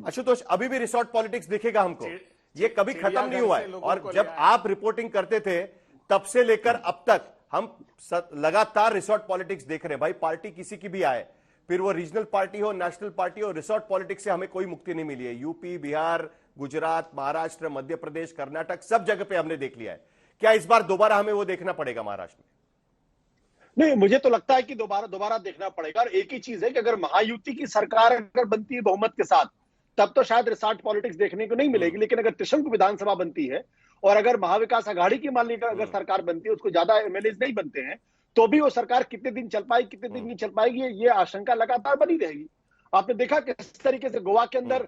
आशुतोष, अभी भी resort politics दिखेगा हमको, ये कभी खत्म नहीं हुआ है। और जब आप रिपोर्टिंग करते थे तब से लेकर अब तक हम लगातार रिसोर्ट पॉलिटिक्स देख रहे हैं। भाई पार्टी किसी की भी आए, फिर वो रीजनल पार्टी हो, नेशनल पार्टी हो, रिसोर्ट पॉलिटिक्स से हमें कोई मुक्ति नहीं मिली है। यूपी, बिहार, गुजरात, महाराष्ट्र, मध्य प्रदेश, कर्नाटक, सब जगह पे हमने देख लिया है। क्या इस बार दोबारा हमें वो देखना पड़ेगा महाराष्ट्र में? नहीं, मुझे तो लगता है कि दोबारा देखना पड़ेगा। और एक ही चीज है कि अगर महायुति की सरकार अगर बनती है बहुमत के साथ, तब तो शायद रिसोर्ट पॉलिटिक्स देखने को नहीं मिलेगी। लेकिन अगर त्रिशंकु विधानसभा बनती है और अगर महाविकास आघाड़ी की मान लीजिए अगर सरकार बनती है, उसको ज्यादा एमएलए नहीं बनते हैं, तो भी वो सरकार कितने दिन चल पाएगी, कितने दिन नहीं चल पाएगी, ये आशंका लगातार बनी रहेगी। आपने देखा किस तरीके से गोवा के अंदर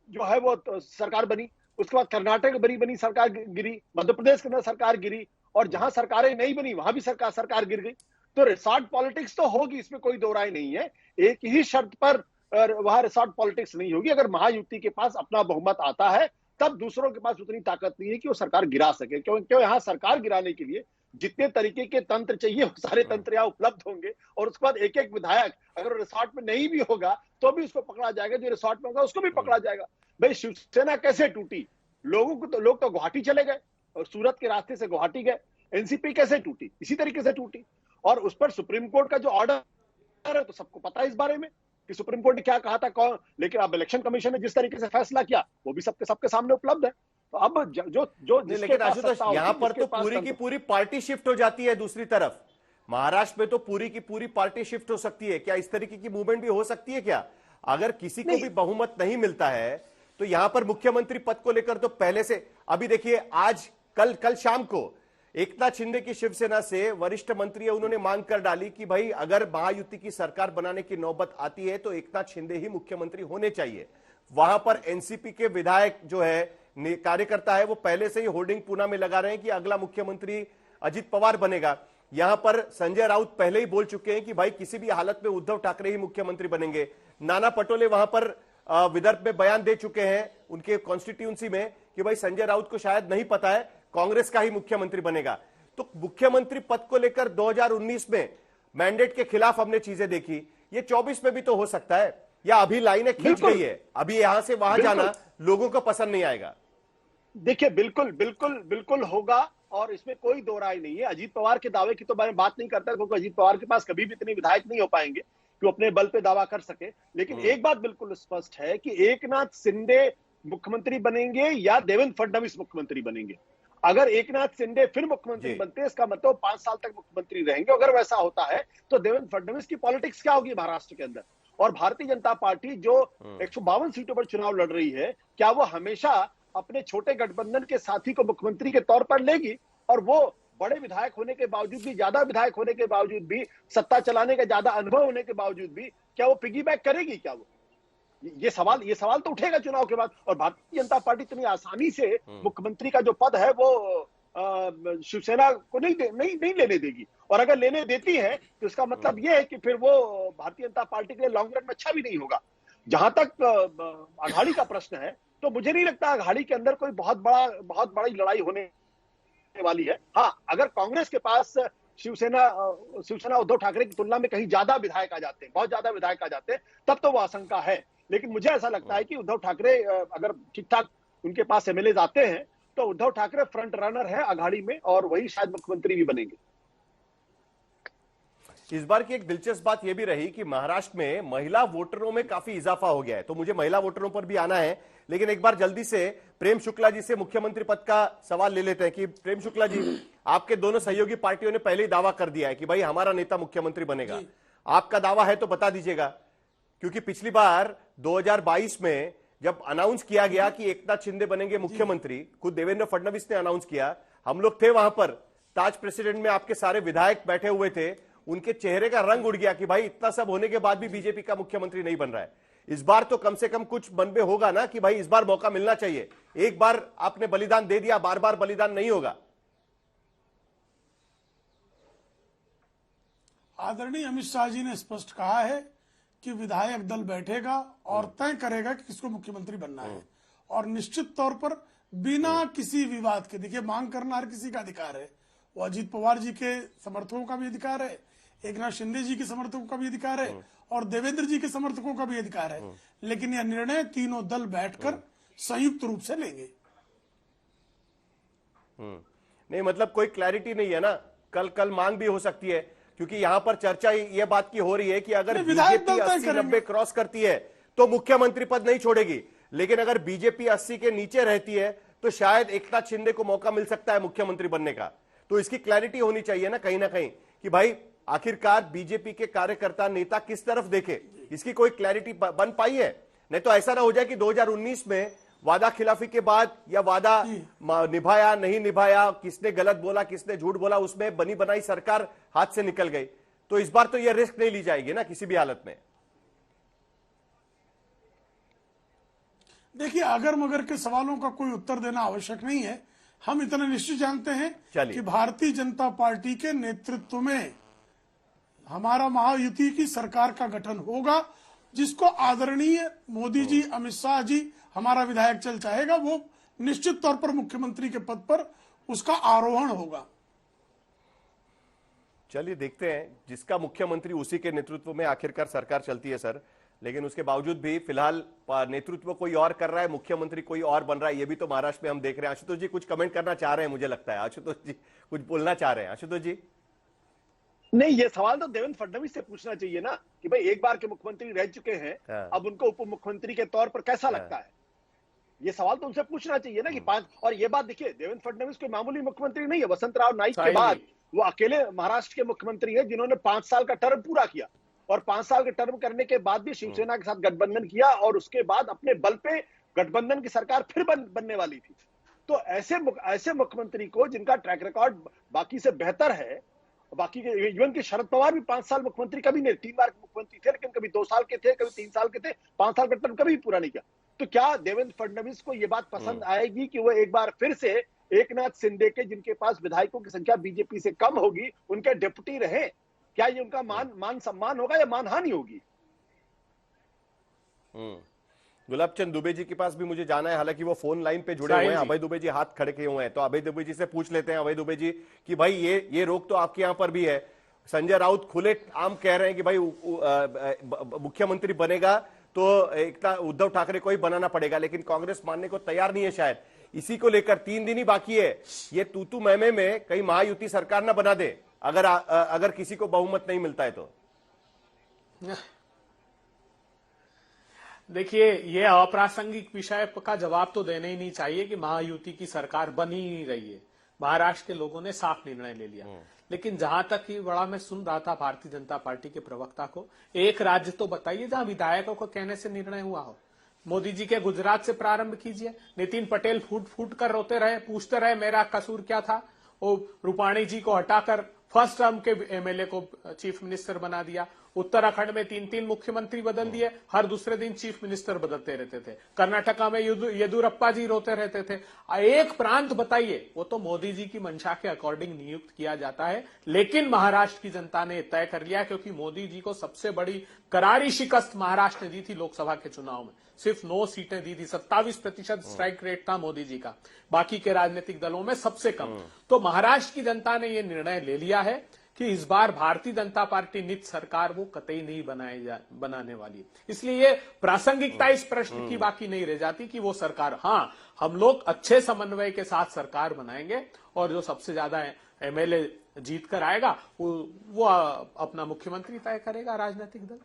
जो है वो सरकार बनी, उसके बाद कर्नाटक बनी सरकार गिरी, मध्य प्रदेश के अंदर सरकार गिरी, और जहां सरकारें नहीं बनी वहां भी सरकार गिर गई। तो रिसोर्ट पॉलिटिक्स तो होगी, इसमें कोई दो राय नहीं है। एक ही शर्त पर वहां रिसोर्ट पॉलिटिक्स नहीं होगी, अगर महायुति के पास अपना बहुमत आता है, तब दूसरों के पास उतनी ताकत नहीं है कि वो सरकार गिरा सके। क्यों यहाँ सरकार गिराने के लिए जितने तरीके के तंत्र चाहिए वो सारे तंत्र यहाँ उपलब्ध होंगे। और उसके बाद एक एक विधायक अगर रिसोर्ट में नहीं भी होगा तो भी उसको पकड़ा जाएगा, जो रिसोर्ट में होगा उसको भी पकड़ा जाएगा। भाई शिवसेना कैसे टूटी? लोग तो गुवाहाटी चले गए और सूरत के रास्ते से गुवाहाटी गए। एनसीपी कैसे टूटी? इसी तरीके से टूटी। और उस पर सुप्रीम कोर्ट का जो ऑर्डर है, तो सबको पता है इस बारे में कि सुप्रीम कोर्ट ने क्या कहा था कौन। लेकिन अब इलेक्शन कमीशन ने जिस तरीके से फैसला किया वो भी सबके सामने उपलब्ध है। तो अब जो लेकिन आशुतोष, यहाँ पर तो पूरी की पूरी पार्टी शिफ्ट हो जाती है दूसरी तरफ। महाराष्ट्र में तो पूरी की पूरी पार्टी शिफ्ट हो सकती है। क्या इस तरीके की मूवमेंट भी हो सकती है क्या? अगर किसी को भी बहुमत नहीं मिलता है तो यहां पर मुख्यमंत्री पद को लेकर तो पहले से, अभी देखिए आज कल शाम को एकनाथ शिंदे की शिवसेना से वरिष्ठ मंत्री है, उन्होंने मांग कर डाली कि भाई अगर महायुति की सरकार बनाने की नौबत आती है तो एकनाथ शिंदे ही मुख्यमंत्री होने चाहिए। वहां पर एनसीपी के विधायक जो है, कार्यकर्ता है, वो पहले से ही होर्डिंग पूना में लगा रहे हैं कि अगला मुख्यमंत्री अजित पवार बनेगा। यहां पर संजय राउत पहले ही बोल चुके हैं कि भाई किसी भी हालत में उद्धव ठाकरे ही मुख्यमंत्री बनेंगे। नाना पटोले वहां पर विदर्भ में बयान दे चुके हैं उनके कॉन्स्टिट्यूंसी में कि भाई संजय राउत को शायद नहीं पता है, कांग्रेस का ही मुख्यमंत्री बनेगा। तो मुख्यमंत्री पद को लेकर 2019 में मैंडेट के खिलाफ हमने चीजें देखी, ये 24 में भी तो हो सकता है। या अभी लाइनें खींच गई है, अभी यहां से वहां जाना लोगों को पसंद नहीं आएगा? देखिए, बिल्कुल होगा और इसमें कोई दो राय नहीं है। अजीत पवार के दावे की तो मैं बात नहीं करता, क्योंकि अजीत पवार के पास कभी भी इतने विधायक नहीं हो पाएंगे कि वो अपने बल पे दावा कर सके। लेकिन एक बात बिल्कुल स्पष्ट है कि एकनाथ शिंदे मुख्यमंत्री बनेंगे या देवेंद्र फडणवीस मुख्यमंत्री बनेंगे। अगर एकनाथ शिंदे फिर मुख्यमंत्री बनते हैं, इसका मतलब 5 साल तक मुख्यमंत्री रहेंगे। अगर वैसा होता है तो देवेंद्र फडणवीस की पॉलिटिक्स क्या होगी महाराष्ट्र के अंदर? और भारतीय जनता पार्टी जो 152 सीटों पर चुनाव लड़ रही है, क्या वो हमेशा अपने छोटे गठबंधन के साथी को मुख्यमंत्री के तौर पर लेगी? और वो बड़े विधायक होने के बावजूद भी, ज्यादा विधायक होने के बावजूद भी, सत्ता चलाने का ज्यादा अनुभव होने के बावजूद भी, क्या वो पिगी बैक करेगी? क्या वो ये सवाल तो उठेगा चुनाव के बाद। और भारतीय जनता पार्टी इतनी आसानी से मुख्यमंत्री का जो पद है वो शिवसेना को नहीं लेने देगी। और अगर लेने देती है तो इसका मतलब ये है कि फिर वो भारतीय जनता पार्टी के लिए लॉन्ग रन में अच्छा भी नहीं होगा। जहां तक अघाड़ी का प्रश्न है, तो मुझे नहीं लगता अघाड़ी के अंदर कोई बहुत बड़ी लड़ाई होने वाली है। हाँ, अगर कांग्रेस के पास शिवसेना उद्धव ठाकरे की तुलना में कहीं ज्यादा विधायक आ जाते हैं, बहुत ज्यादा विधायक आ जाते हैं, तब तो वो आशंका है। लेकिन मुझे ऐसा लगता है कि उद्धव ठाकरे अगर ठीक ठाक उनके पास एमएलए आते हैं तो उद्धव ठाकरे फ्रंट रनर है अघाड़ी में, और वही शायद मुख्यमंत्री भी बनेंगे। इस बार की एक दिलचस्प बात यह भी रही कि महाराष्ट्र में महिला वोटरों में काफी इजाफा हो गया है। तो मुझे महिला वोटरों पर भी आना है, लेकिन एक बार जल्दी से प्रेम शुक्ला जी से मुख्यमंत्री पद का सवाल ले लेते हैं कि प्रेम शुक्ला जी, आपके दोनों सहयोगी पार्टियों ने पहले ही दावा कर दिया है कि भाई हमारा नेता मुख्यमंत्री बनेगा। आपका दावा है तो बता दीजिएगा, क्योंकि पिछली बार 2022 में जब अनाउंस किया गया कि एकनाथ शिंदे बनेंगे मुख्यमंत्री, खुद देवेंद्र फडणवीस ने अनाउंस किया, हम लोग थे वहां पर, ताज प्रेसिडेंट में आपके सारे विधायक बैठे हुए थे, उनके चेहरे का रंग उड़ गया कि भाई इतना सब होने के बाद भी बीजेपी का मुख्यमंत्री नहीं बन रहा है। इस बार तो कम से कम कुछ मन में होगा ना कि भाई इस बार मौका मिलना चाहिए। एक बार आपने बलिदान दे दिया, बार बार बलिदान नहीं होगा। आदरणीय अमित शाह जी ने स्पष्ट कहा है कि विधायक दल बैठेगा और तय करेगा कि किसको मुख्यमंत्री बनना है, और निश्चित तौर पर बिना किसी विवाद के, देखिए मांग करना हर किसी का अधिकार है, वो अजीत पवार जी के समर्थकों का भी अधिकार है, एक नाथ शिंदे जी के समर्थकों का भी अधिकार है और देवेंद्र जी के समर्थकों का भी अधिकार है, लेकिन यह निर्णय तीनों दल बैठकर संयुक्त रूप से लेंगे। नहीं, मतलब कोई क्लैरिटी नहीं है ना, कल मांग भी हो सकती है, क्योंकि यहां पर चर्चा ये बात की हो रही है कि अगर विधायक बीजेपी दल तय 80-90 क्रॉस करती है तो मुख्यमंत्री पद नहीं छोड़ेगी, लेकिन अगर बीजेपी 80 के नीचे रहती है तो शायद एकनाथ शिंदे को मौका मिल सकता है मुख्यमंत्री बनने का। तो इसकी क्लैरिटी होनी चाहिए ना कहीं कि भाई आखिरकार बीजेपी के कार्यकर्ता नेता किस तरफ देखे, इसकी कोई क्लैरिटी बन पाई है? नहीं तो ऐसा ना हो जाए कि 2019 में वादा खिलाफी के बाद या वादा निभाया नहीं निभाया, किसने गलत बोला किसने झूठ बोला, उसमें बनी बनाई सरकार हाथ से निकल गई। तो इस बार तो यह रिस्क नहीं ली जाएगी ना किसी भी हालत में। देखिए, अगर मगर के सवालों का कोई उत्तर देना आवश्यक नहीं है। हम इतना निश्चित जानते हैं कि भारतीय जनता पार्टी के नेतृत्व में हमारा महायुति की सरकार का गठन होगा, जिसको आदरणीय मोदी जी, अमित शाह जी, हमारा विधायक चल चाहेगा, वो निश्चित तौर पर मुख्यमंत्री के पद पर उसका आरोहण होगा। चलिए देखते हैं, जिसका मुख्यमंत्री उसी के नेतृत्व में आखिरकार सरकार चलती है सर। लेकिन उसके बावजूद भी फिलहाल नेतृत्व कोई और कर रहा है, मुख्यमंत्री कोई और बन रहा है, ये भी तो महाराष्ट्र में हम देख रहे हैं। आशुतोष जी कुछ कमेंट करना चाह रहे हैं, मुझे लगता है आशुतोष जी कुछ बोलना चाह रहे हैं। आशुतोष जी, नहीं, ये सवाल तो देवेंद्र फडणवीस से पूछना चाहिए ना कि भाई एक बार के मुख्यमंत्री रह चुके हैं, अब उनको उप मुख्यमंत्री के तौर पर कैसा लगता है, ये सवाल तो उनसे पूछना चाहिए ना कि 5। और ये बात देखिए, देवेंद्र फडणवीस कोई मामूली मुख्यमंत्री नहीं है। वसंतराव नाईक के बाद वो अकेले महाराष्ट्र के मुख्यमंत्री हैं जिन्होंने 5 साल का टर्म पूरा किया, और 5 साल के टर्म करने के बाद भी शिवसेना के साथ गठबंधन किया, और उसके बाद अपने बल पे गठबंधन की सरकार फिर बनने वाली थी। तो ऐसे मुख्यमंत्री को, जिनका ट्रैक रिकॉर्ड बाकी से बेहतर है, बाकी के इवन के शरद पवार भी 5 साल मुख्यमंत्री कभी नहीं, 3 बार मुख्यमंत्री थे, लेकिन कभी 2 साल के थे, कभी 3 साल के थे, 5 साल का टर्म कभी पूरा नहीं किया। तो क्या देवेंद्र फडणवीस को यह बात पसंद आएगी कि वो एक बार फिर से एकनाथ शिंदे के, जिनके पास विधायकों की संख्या बीजेपी से कम होगी, उनके डिप्टी रहे? क्या ये उनका मान सम्मान होगा या मानहानि होगी? गुलाबचंद दुबे जी के पास भी मुझे जाना है, हालांकि वो फोन लाइन पे जुड़े हुए हैं। अभय दुबे जी हाथ खड़े किए हुए हैं, तो अभय दुबे जी से पूछ लेते हैं। अभय दुबे जी कि भाई ये रोक तो आपके यहां पर भी है, संजय राउत खुले आम कह रहे हैं कि भाई मुख्यमंत्री बनेगा तो एक उद्धव ठाकरे को ही बनाना पड़ेगा, लेकिन कांग्रेस मानने को तैयार नहीं है। शायद इसी को लेकर 3 दिन ही बाकी है, ये तूतू मैमे में कहीं महायुति सरकार ना बना दे अगर किसी को बहुमत नहीं मिलता है तो। देखिए, ये अप्रासंगिक विषय का जवाब तो देना ही नहीं चाहिए कि महायुति की सरकार बन ही नहीं रही है। महाराष्ट्र के लोगों ने साफ निर्णय ले लिया। लेकिन जहां तक कि बड़ा मैं सुन रहा था भारतीय जनता पार्टी के प्रवक्ता को, एक राज्य तो बताइए जहां विधायकों को कहने से निर्णय हुआ हो। मोदी जी के गुजरात से प्रारंभ कीजिए। नितिन पटेल फूट कर रोते रहे, पूछते रहे मेरा कसूर क्या था। वो रूपाणी जी को हटाकर फर्स्ट टर्म के एमएलए को चीफ मिनिस्टर बना दिया। उत्तराखंड में 3 मुख्यमंत्री बदल दिए, हर दूसरे दिन चीफ मिनिस्टर बदलते रहते थे। कर्नाटका में येदुरप्पा जी रोते रहते थे। एक प्रांत बताइए, वो तो मोदी जी की मंशा के अकॉर्डिंग नियुक्त किया जाता है। लेकिन महाराष्ट्र की जनता ने तय कर लिया, क्योंकि मोदी जी को सबसे बड़ी करारी शिकस्त महाराष्ट्र ने दी थी लोकसभा के चुनाव में। सिर्फ 9 सीटें दी थी, 27% स्ट्राइक रेट था मोदी जी का, बाकी के राजनीतिक दलों में सबसे कम। तो महाराष्ट्र की जनता ने यह निर्णय ले लिया है कि इस बार भारतीय जनता पार्टी नित सरकार वो कतई नहीं बनाने वाली। इसलिए ये प्रासंगिकता इस प्रश्न की बाकी नहीं रह जाती कि वो सरकार, हाँ, हम लोग अच्छे समन्वय के साथ सरकार बनाएंगे और जो सबसे ज्यादा एमएलए जीत कर आएगा वो अपना मुख्यमंत्री तय करेगा राजनीतिक दल।